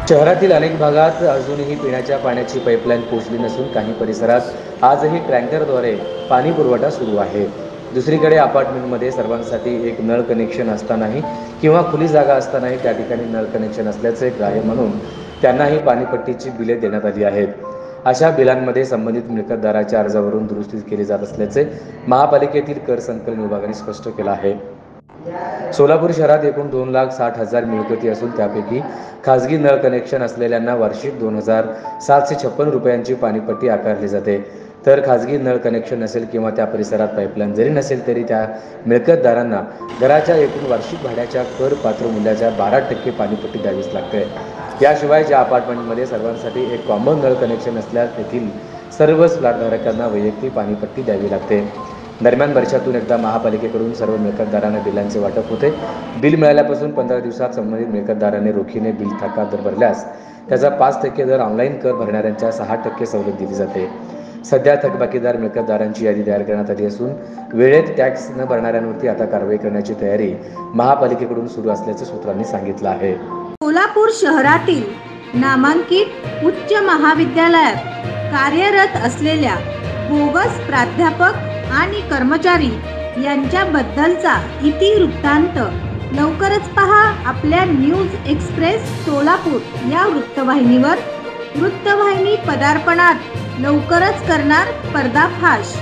शहरातील अनेक भागात अजूनही पिण्याच्या पाण्याची पाईपलाईन पोहोचली नसून काही परिसरात आजही टँकरद्वारे पाणी पुरवठा सुरू आहे। दुसरीकडे अपार्टमेंटमध्ये सर्वांसाठी एक नळ कनेक्शन असतानाही किंवा खुली जागा असतानाही त्या ठिकाणी नळ कनेक्शन असल्याचे ग्राह्य म्हणून त्यांनाही पाणीपट्टीची बिले देण्यात आली आहेत। अशा बिलांमध्ये संबंधित मिळकतदाराच्या अर्जावरून दुरुस्ती केली जात असल्याचे महापालिकेतील कर संकलन विभागाने स्पष्ट केलं आहे। सोलापूर शहरात एकूण 2,60,000 मिळकती असून त्यापैकी खाजगी नळ कनेक्शन असलेल्यांना वार्षिक 2,756 रुपयांची पाणीपट्टी आकारली जाते। तर खाजगी नळ कनेक्शन नसेल किंवा त्या परिसरात पाईपलाईन जरी नसेल तरी त्या मिळकतदारांना घराच्या एकूण वार्षिक भाड्याच्या कर पात्र मूल्याच्या 12% पाणीपट्टी द्यावीच लागते। याशिवाय ज्या अपार्टमेंटमध्ये सर्वांसाठी एक कॉमन नळ कनेक्शन असल्यास तेथील सर्वच फ्लॅटधारकांना वैयक्तिक पाणीपट्टी द्यावी लागते। दरम्यान वर्षातून एकदा महापालिकेकडून सर्व मिळकतदारांना बिलांचे वाटप होते। बिल मिळाल्यापासून 15 दिवसात संबंधित मिळकतदारांनी रोखीने बिल थका दर भरल्यास त्याचा 5% दर ऑनलाईन कर भरणाऱ्यांच्या 6% सवलत दिली जाते। सध्या थकबाकीदार मिळकतदारांची यादी तयार करण्यात आली असून वेळेत टॅक्स न भरणाऱ्यांवरती आता कारवाई करण्याची तयारी महापालिकेकडून सुरू असल्याचे सूत्रांनी सांगितलं आहे। सोलापूर शहरातील नामांकित उच्च महाविद्यालयात कार्यरत असलेल्या बोगस प्राध्यापक आणि कर्मचारी यांच्याबद्दलचा इतिवृत्तांत लवकरच पहा आपल्या न्यूज एक्सप्रेस सोलापूर या वृत्तवाहिनीवर। वृत्तवाहिनी पदार्पणात लवकरच करणार पर्दाफाश।